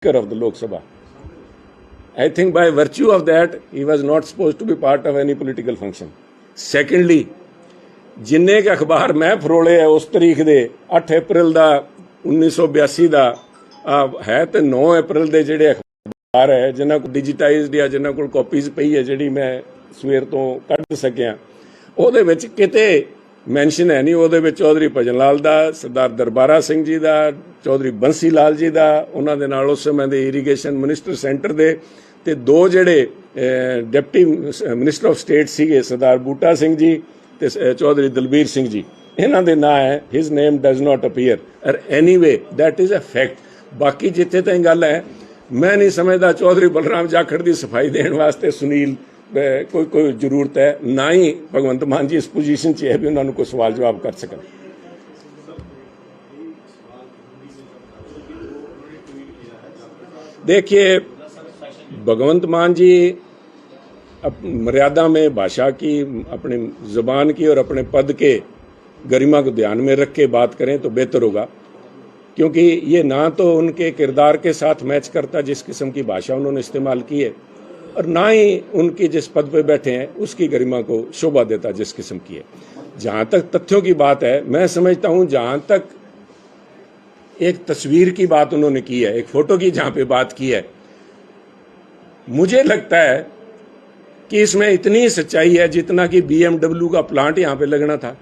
Speaker of the Lok Sabha. I think by virtue of that, he was not supposed to be part of any political function. Secondly, जिन्ने के अखबार मैं फरोले है उस तारीख दे 8 अप्रैल ਦਾ 1982 ਦਾ है तो 9 अप्रैल ਦੇ ਜਿਹੜੇ ਅਖਬਾਰ ਹੈ ਜਿਨ੍ਹਾਂ ਕੋਲ ਡਿਜੀਟਾਈਜ਼ਡ ਜਾਂ ਜਿਨ੍ਹਾਂ ਕੋਲ ਕਾਪੀਜ਼ ਪਈ ਹੈ ਜਿਹੜੀ ਮੈਂ ਸਵੇਰ ਤੋਂ ਕੱਢ ਸਕਿਆ ਉਹਦੇ ਵਿੱਚ ਕਿਤੇ ਮੈਂਸ਼ਨ ਹੈ ਨਹੀਂ। ਉਹਦੇ ਵਿੱਚ ਚੌਧਰੀ ਭਜਨ ਲਾਲ ਦਾ, ਸਰਦਾਰ ਦਰਬਾਰਾ ਸਿੰਘ ਜੀ ਦਾ, ਚੌਧਰੀ ਬੰਸੀ ਲਾਲ ਜੀ ਦਾ, ਉਹਨਾਂ ਦੇ ਨਾਲ ਉਸ ਸਮੇਂ ਦੇ ਇਰੀਗੇਸ਼ਨ ਮਿਨਿਸਟਰ ਸੈਂਟਰ ਦੇ ਤੇ ਦੋ ਜਿਹੜੇ ਡਿਪਟੀ ਮਿਨਿਸਟਰ ਆਫ ਸਟੇਟ ਸੀਗੇ ਸਰਦਾਰ ਬੂਟਾ ਸਿੰਘ ਜੀ ਤੇ ਚੌਧਰੀ ਦਲਬੀਰ ਸਿੰਘ ਜੀ, ਇਹਨਾਂ ਦੇ ਨਾਂ ਹੈ। His name does not appear ਔਰ anyway that is a fact. ਬਾਕੀ ਜਿੱਥੇ ਤਾਈਂ ਗੱਲ ਹੈ ਮੈਂ ਨਹੀਂ ਸਮਝਦਾ ਚੌਧਰੀ ਬਲਰਾਮ ਜਾਖੜ ਦੀ ਸਫਾਈ ਦੇਣ ਵਾਸਤੇ ਸੁਨੀਲ कोई जरूरत है, ना ही भगवंत मान जी इस पोजीशन च है भी उन्होंने कोई सवाल जवाब कर सकन। देखिए भगवंत मान जी मर्यादा में भाषा की, अपनी जुबान की और अपने पद के गरिमा को ध्यान में रख के बात करें तो बेहतर होगा, क्योंकि ये ना तो उनके किरदार के साथ मैच करता जिस किस्म की भाषा उन्होंने इस्तेमाल की है, और ना ही उनकी जिस पद पे बैठे हैं उसकी गरिमा को शोभा देता जिस किस्म की है। जहां तक तथ्यों की बात है, मैं समझता हूं जहां तक एक तस्वीर की बात उन्होंने की है, एक फोटो की जहां पे बात की है, मुझे लगता है कि इसमें इतनी सच्चाई है जितना कि BMW का प्लांट यहां पे लगना था,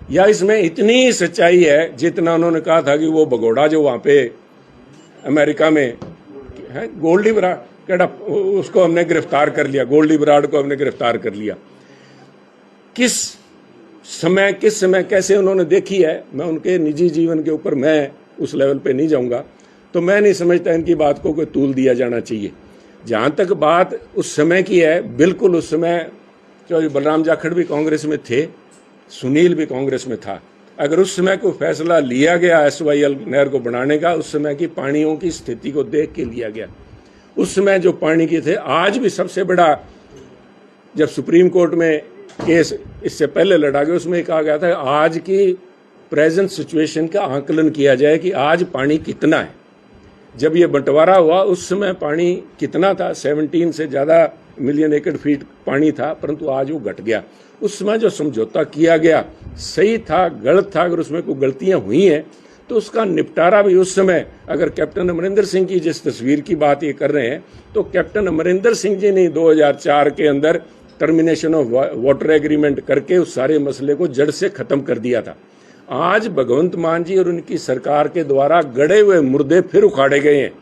या इसमें इतनी सच्चाई है जितना उन्होंने कहा था कि वो भगोड़ा जो वहां पे अमेरिका में है गोल्डी बराड़ उसको हमने गिरफ्तार कर लिया, गोल्डी बराड़ को हमने गिरफ्तार कर लिया। किस समय कैसे उन्होंने देखी है, मैं उनके निजी जीवन के ऊपर मैं उस लेवल पे नहीं जाऊंगा, तो मैं नहीं समझता इनकी बात को कोई तूल दिया जाना चाहिए। जहां तक बात उस समय की है, बिल्कुल उस समय चौधरी बलराम जाखड़ भी कांग्रेस में थे, सुनील भी कांग्रेस में था। अगर उस समय कोई फैसला लिया गया SYL नहर को बनाने का, उस समय की पानियों की स्थिति को देख के लिया गया। उस समय जो पानी के थे, आज भी सबसे बड़ा जब सुप्रीम कोर्ट में केस इससे पहले लड़ा गया उसमें कहा गया था आज की प्रेजेंट सिचुएशन का आकलन किया जाए कि आज पानी कितना है। जब ये बंटवारा हुआ उस समय पानी कितना था, 17 से ज़्यादा मिलियन एकड़ फीट पानी था, परंतु आज वो घट गया। उस समय जो समझौता किया गया सही था गलत था, अगर उसमें कोई गलतियां हुई हैं तो उसका निपटारा भी उस समय, अगर कैप्टन अमरिंदर सिंह की जिस तस्वीर की बात ये कर रहे हैं तो कैप्टन अमरिंदर सिंह जी ने 2004 के अंदर टर्मिनेशन ऑफ वाटर एग्रीमेंट करके उस सारे मसले को जड़ से खत्म कर दिया था। आज भगवंत मान जी और उनकी सरकार के द्वारा गड़े हुए मुर्दे फिर उखाड़े गए हैं।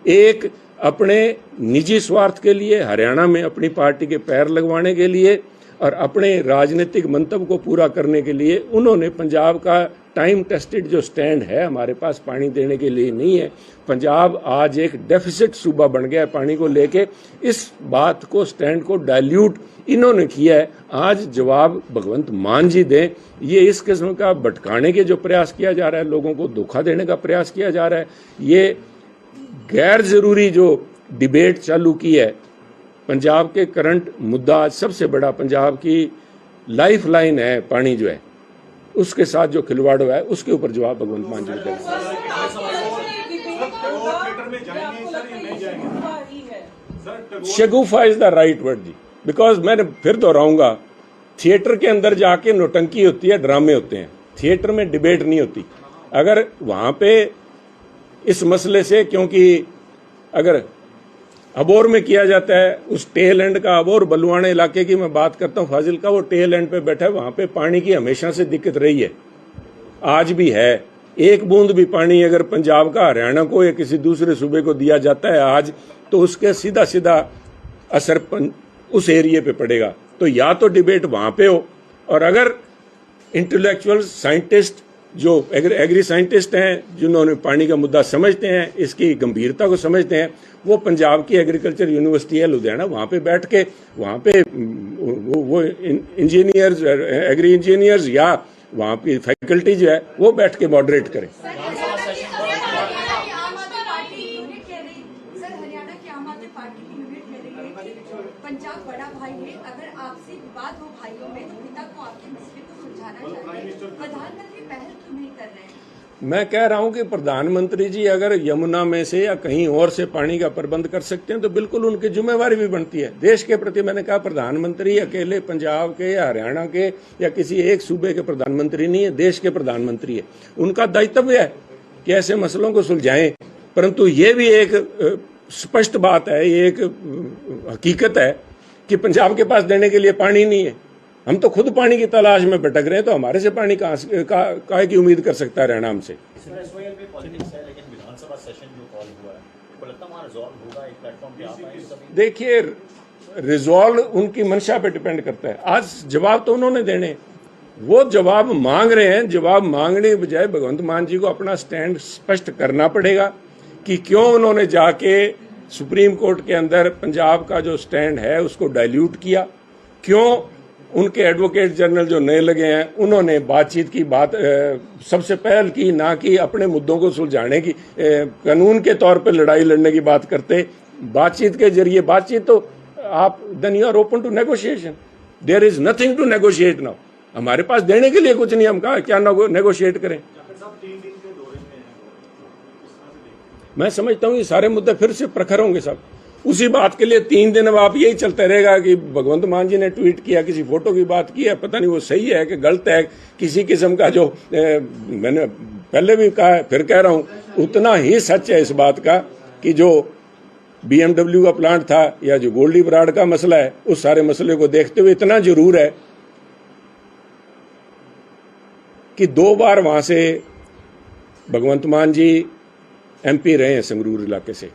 एक अपने निजी स्वार्थ के लिए, हरियाणा में अपनी पार्टी के पैर लगवाने के लिए और अपने राजनीतिक मंतव्य को पूरा करने के लिए उन्होंने पंजाब का टाइम टेस्टेड जो स्टैंड है, हमारे पास पानी देने के लिए नहीं है, पंजाब आज एक डेफिसिट सूबा बन गया है पानी को लेके, इस बात को स्टैंड को डाइल्यूट इन्होंने किया है। आज जवाब भगवंत मान जी दें। ये इस किस्म का भटकाने के जो प्रयास किया जा रहा है, लोगों को धोखा देने का प्रयास किया जा रहा है, ये गैर जरूरी जो डिबेट चालू की है, पंजाब के करंट मुद्दा सबसे बड़ा पंजाब की लाइफ लाइन है पानी जो है, उसके साथ जो खिलवाड़ हुआ है उसके ऊपर जवाब भगवंत मान जी देंगे। Shagufa is the right word जी, बिकॉज मैंने फिर दोहराऊंगा, थिएटर के अंदर जाके नौटंकी होती है, ड्रामे होते हैं, थिएटर में डिबेट नहीं होती। अगर वहां पे इस मसले से, क्योंकि अगर अबोर में किया जाता है, उस टेल एंड का, अबोर बलुआना इलाके की मैं बात करता हूं, फाजिल का, वो टेल एंड पे बैठा है, वहां पे पानी की हमेशा से दिक्कत रही है, आज भी है। एक बूंद भी पानी अगर पंजाब का हरियाणा को या किसी दूसरे सूबे को दिया जाता है आज, तो उसके सीधा सीधा असर उस एरिए पे पड़ेगा। तो या तो डिबेट वहां पे हो, और अगर इंटेलेक्चुअल साइंटिस्ट जो एग्री साइंटिस्ट हैं, जिन्होंने पानी का मुद्दा समझते हैं, इसकी गंभीरता को समझते हैं, वो पंजाब की एग्रीकल्चर यूनिवर्सिटी है लुधियाना, वहां पे बैठ के वहां पे वो इंजीनियर्स, एग्री इंजीनियर्स या वहां की फैकल्टी जो है वो बैठ के मॉडरेट करें। पंजाब बड़ा भाई है, अगर आपसे विवाद हो भाइयों में तो पिता को आपके मसले को सुलझाना चाहिए, प्रधानमंत्री पहल क्यों नहीं कर रहे हैं? मैं कह रहा हूं कि प्रधानमंत्री जी अगर यमुना में से या कहीं और से पानी का प्रबंध कर सकते हैं तो बिल्कुल उनकी जिम्मेवारी भी बनती है देश के प्रति। मैंने कहा प्रधानमंत्री अकेले पंजाब के या हरियाणा के या किसी एक सूबे के प्रधानमंत्री नहीं है, देश के प्रधानमंत्री है। उनका दायित्व है कि ऐसे मसलों को सुलझाएं। परंतु ये भी एक स्पष्ट बात है, ये एक हकीकत है कि पंजाब के पास देने के लिए पानी नहीं है। हम तो खुद पानी की तलाश में भटक रहे हैं, तो हमारे से पानी काहे की उम्मीद कर सकता है हरियाणा हमसे। देखिए, रिजॉल्व उनकी मंशा पे डिपेंड करता है। आज जवाब तो उन्होंने देने, वो जवाब मांग रहे हैं। जवाब मांगने के बजाय भगवंत मान जी को अपना स्टैंड स्पष्ट करना पड़ेगा कि क्यों उन्होंने जाके सुप्रीम कोर्ट के अंदर पंजाब का जो स्टैंड है उसको डाइल्यूट किया, क्यों उनके एडवोकेट जनरल जो नए लगे हैं उन्होंने बातचीत की बात सबसे पहल की, ना कि अपने मुद्दों को सुलझाने की, कानून के तौर पे लड़ाई लड़ने की बात करते। बातचीत के जरिए, बातचीत तो आप then you are open to negotiation, there is nothing to negotiate now. हमारे पास देने के लिए कुछ नहीं, हम कहा क्या नेगोशिएट करें। मैं समझता हूँ ये सारे मुद्दे फिर से प्रखर होंगे साहब। उसी बात के लिए 3 दिन अब आप यही चलते रहेगा कि भगवंत मान जी ने ट्वीट किया, किसी फोटो की बात की है, पता नहीं वो सही है कि गलत है। किसी किस्म का जो मैंने पहले भी कहा है, फिर कह रहा हूं, उतना ही सच है इस बात का कि जो BMW का प्लांट था या जो गोल्डी बराड़ का मसला है, उस सारे मसले को देखते हुए इतना जरूर है कि 2 बार वहां से भगवंत मान जी MP रहे हैं संगरूर इलाके से,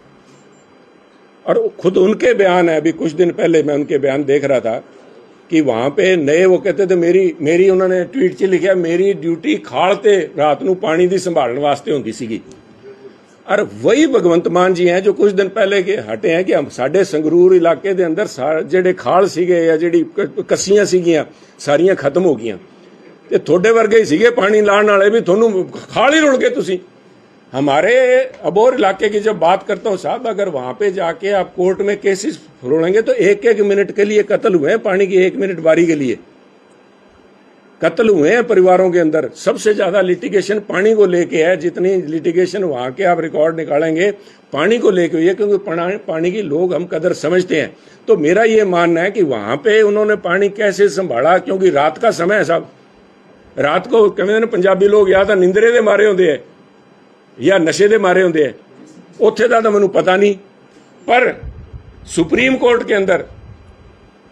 और खुद उनके बयान है। अभी कुछ दिन पहले मैं उनके बयान देख रहा था कि वहां पे नए वो कहते थे मेरी उन्होंने ट्वीट च लिखा, मेरी ड्यूटी खाल ते रात नूं पानी दी संभालने वास्ते होंदी सीगी। और वही भगवंत मान जी हैं जो कुछ दिन पहले के हटे हैं कि हम साडे संगरूर इलाके दे अंदर ਜਿਹੜੇ खाल सीगे या ਜਿਹੜੀ कस्सियां सीगियां सारियां खत्म हो गईयां ते थोड़े वर्गे ही सीगे पानी लाने वाले भी, थोनू खाल ही रुल गए तुसी। हमारे अबोर इलाके की जब बात करता हूं साहब, अगर वहां पे जाके आप कोर्ट में केसेस फरोलेंगे तो 1-1 मिनट के लिए कत्ल हुए हैं, पानी की 1 मिनट बारी के लिए कत्ल हुए हैं परिवारों के अंदर। सबसे ज्यादा लिटिगेशन पानी को लेके है, जितनी लिटिगेशन वहां के आप रिकॉर्ड निकालेंगे पानी को लेके हुई है, क्योंकि पानी की लोग हम कदर समझते हैं। तो मेरा ये मानना है कि वहां पे उन्होंने पानी कैसे संभाला, क्योंकि रात का समय है साहब। रात को कहते पंजाबी लोग या तो निंदरे दे मारे होंगे है या नशे दे मारे होंगे है, उत्थे दा तो मैनूं पता नहीं। पर सुप्रीम कोर्ट के अंदर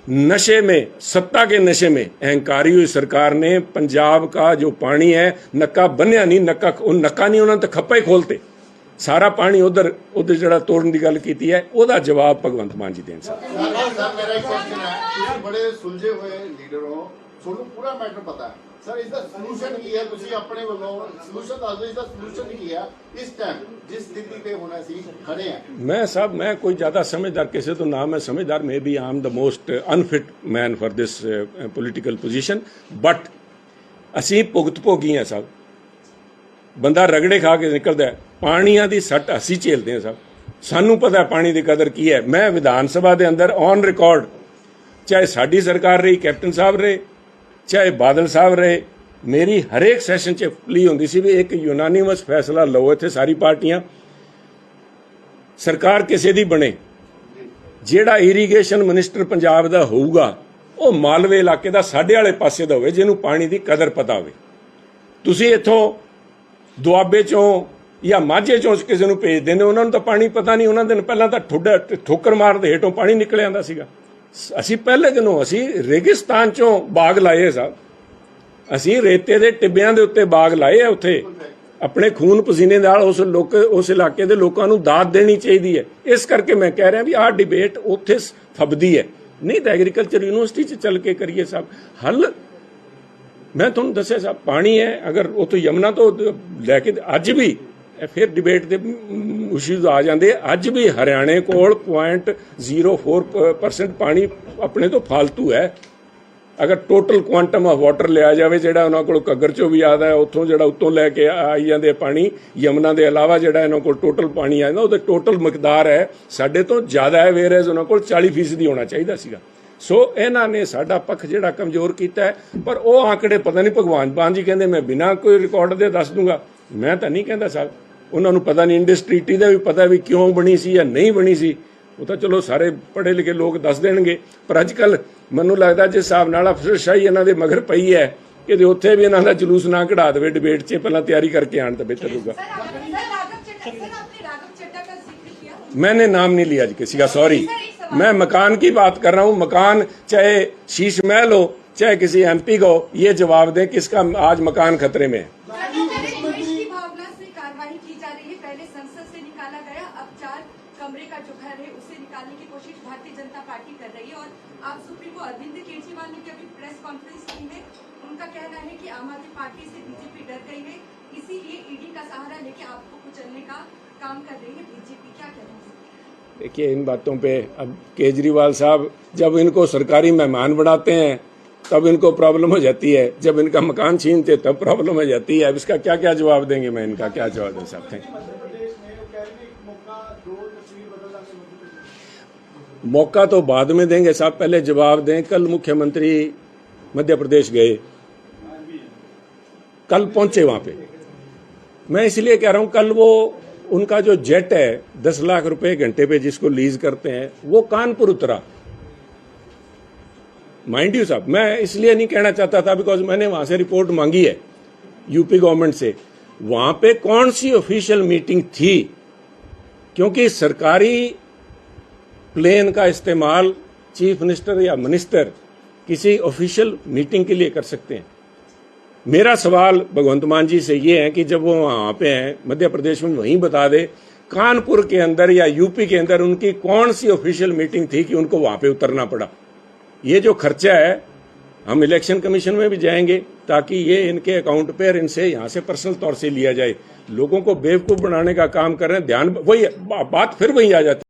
नशे में, सत्ता के नशे में अहंकारी हुई सरकार ने पंजाब का जो पानी है नक्का बन्या नहीं, नक्का नहीं, उन्होंने तो खप्पा ही खोलते। सारा पानी उधर जरा तोड़न की गल की है, ओदा जवाब भगवंत मान जी देन साहब। मेरा एक क्वेश्चन है, बड़े सुलझे हुए लीडर हो, ਤੁਹਾਨੂੰ पूरा मैटर पता है सर, इसका सलूशन की है, ਤੁਸੀਂ ਆਪਣੇ ਵੱਲੋਂ सलूशन ਦੱਸ ਦਿਓ, इसका सलूशन ਕੀ है इस टाइम जिस स्थिति पे होना सी खड़े हैं। मैं साहब, मैं कोई ज्यादा समझदार किसी तो ना मैं समझदार, may be I am the most unfit man for this political position, but ਅਸੀਂ ਭੁਗਤ ਭੋਗੀ ਹਾਂ साहब। ਬੰਦਾ ਰਗੜੇ ਖਾ ਕੇ ਨਿਕਲਦਾ ਹੈ, ਪਾਣੀਆਂ ਦੀ ਸੱਟ ਅਸੀਂ ਝੇਲਦੇ ਹਾਂ साहब। ਸਾਨੂੰ ਪਤਾ ਪਾਣੀ ਦੀ ਕਦਰ ਕੀ ਹੈ। मैं विधान सभा ਦੇ ਅੰਦਰ ऑन रिकॉर्ड, चाहे साडी सरकार रही, कैप्टन साहब रहे, चाहे बादल साहब रहे, मेरी हरेक सैशन च प्ली होंदी सी भी एक यूनानिमस फैसला लो, इत्थे सारी पार्टियां, सरकार किसी दी बने, ਜਿਹੜਾ इरीगेशन मिनिस्टर पंजाब ਦਾ ਹੋਊਗਾ ਉਹ ਮਾਲਵੇ ਇਲਾਕੇ ਦਾ ਸਾਡੇ ਵਾਲੇ ਪਾਸੇ ਦਾ ਹੋਵੇ, ਜਿਹਨੂੰ ਪਾਣੀ ਦੀ ਕਦਰ ਪਤਾ ਹੋਵੇ। ਤੁਸੀਂ ਇੱਥੋਂ ਦੁਆਬੇ ਚੋਂ ਜਾਂ ਮਾਝੇ ਚੋਂ ਕਿਸੇ ਨੂੰ ਭੇਜਦੇ ਨੇ, ਉਹਨਾਂ ਨੂੰ ਤਾਂ ਪਾਣੀ ਪਤਾ ਨਹੀਂ, ਉਹਨਾਂ ਦਿਨ ਪਹਿਲਾਂ ਤਾਂ ਠੋਕਰ ਮਾਰਦੇ ਹੇਠੋਂ ਪਾਣੀ ਨਿਕਲ ਆਉਂਦਾ ਸੀਗਾ। ਅਸੀਂ ਪਹਿਲੇ ਦਿਨੋਂ ਅਸੀਂ ਰੇਗਿਸਤਾਨ ਚੋਂ ਬਾਗ ਲਾਏ ਸਾਹਿਬ, ਅਸੀਂ ਰੇਤੇ ਦੇ ਟਿੱਬਿਆਂ ਦੇ ਉੱਤੇ ਬਾਗ ਲਾਏ ਆ। ਉੱਥੇ ਆਪਣੇ ਖੂਨ ਪਸੀਨੇ ਨਾਲ ਉਸ ਇਲਾਕੇ ਦੇ ਲੋਕਾਂ ਨੂੰ ਦਾਤ ਦੇਣੀ ਚਾਹੀਦੀ ਹੈ। ਇਸ ਕਰਕੇ ਮੈਂ ਕਹਿ ਰਿਹਾ ਵੀ ਆਹ ਡਿਬੇਟ ਉੱਥੇ ਫੱਬਦੀ ਹੈ, ਨਹੀਂ ਤਾਂ ਐਗਰੀਕਲਚਰ ਯੂਨੀਵਰਸਿਟੀ 'ਚ ਚੱਲ ਕੇ ਕਰੀਏ ਸਾਹਿਬ ਹੱਲ। ਮੈਂ ਤੁਹਾਨੂੰ ਦੱਸਿਆ ਸਾਹਿਬ, ਪਾਣੀ ਹੈ ਅਗਰ ਉੱਥੋਂ ਯਮਨਾ ਤੋਂ ਲੈ ਕੇ ਅੱਜ ਵੀ फिर डिबेट के इशूज आ जाते। अज भी हरियाणे कोल 0.04% पानी अपने तो फालतू है। अगर टोटल क्वांटम ऑफ वाटर लिया जाए, जो उन्होंने को घग्गर चो भी आता है, उतों जो उत्तों लैके आई जाते पानी, यमुना के अलावा जो इन्होंने को टोटल पानी आ जाता, वो टोटल मकदार है साडे तो ज़्यादा है, वेयर उन्होंने को 40% होना चाहिए सीगा। सो इन्हों ने साडा पक्ष जिहड़ा कमजोर किया है। पर वो आंकड़े पता नहीं, भगवान मान जी कहते मैं बिना कोई रिकॉर्ड दे दस दूंगा, मैं तो नहीं कहता साहब, उन्होंने पता नहीं इंडस ट्रीटी का भी पता भी क्यों बनी सी या नहीं बनी सी, वो तो चलो सारे पढ़े लिखे लोग दस देंगे। पर अजकल मैनूं लगदा जिस हिसाब नाल अफसरशाही इन्हां दे मगर पई है कि उत्थे भी इन्हां दा जुलूस ना कढ़ा देवे, डिबेट 'च पहला तैयारी करके आण तो बेहतर होगा। सर आपने राघव चड्ढा का जिक्र किया। मैंने नाम नहीं लिया किसी का, सॉरी। मैं मकान की बात कर रहा हूं। मकान चाहे शीश महल हो चाहे किसी MP का हो, ये जवाब दें किसका आज मकान खतरे में है। देश की भावना से कार्रवाई की जा रही है। पहले संसद से निकाला गया, अब 4 कमरे का जो घर है उसे निकालने की कोशिश भारतीय जनता पार्टी कर रही है। और आप सुप्रीमो अरविंद केजरीवाल ने भी अभी प्रेस कॉन्फ्रेंस की है। उनका कहना है कि आम आदमी पार्टी से बीजेपी डर गई है, इसीलिए ईडी का सहारा लेके आपको कुचलने का काम कर रही है बीजेपी। क्या कहना है? देखिए, इन बातों पे अब केजरीवाल साहब जब इनको सरकारी मेहमान बनाते हैं तब इनको प्रॉब्लम हो जाती है, जब इनका मकान छीनते तब प्रॉब्लम हो जाती है। अब इसका क्या क्या जवाब देंगे, मैं इनका क्या जवाब दे सकते हैं? मौका तो बाद में देंगे साहब, पहले जवाब दें। कल मुख्यमंत्री मध्य प्रदेश गए, कल पहुंचे वहां पे। मैं इसलिए कह रहा हूं, कल वो उनका जो जेट है 10 लाख रुपए घंटे पे जिसको लीज करते हैं, वो कानपुर उतरा। माइंड यू साहब, मैं इसलिए नहीं कहना चाहता था बिकॉज मैंने वहां से रिपोर्ट मांगी है यूपी गवर्नमेंट से, वहां पे कौन सी ऑफिशियल मीटिंग थी, क्योंकि सरकारी प्लेन का इस्तेमाल चीफ मिनिस्टर या मिनिस्टर किसी ऑफिशियल मीटिंग के लिए कर सकते हैं। मेरा सवाल भगवंत मान जी से ये है कि जब वो वहां पे हैं मध्य प्रदेश में, वहीं बता दे कानपुर के अंदर या यूपी के अंदर उनकी कौन सी ऑफिशियल मीटिंग थी कि उनको वहां पे उतरना पड़ा। ये जो खर्चा है, हम इलेक्शन कमीशन में भी जाएंगे ताकि ये इनके अकाउंट पे और इनसे यहां से पर्सनल तौर से लिया जाए। लोगों को बेवकूफ बनाने का काम कर रहे हैं। ध्यान वही बात फिर वही आ जाती है।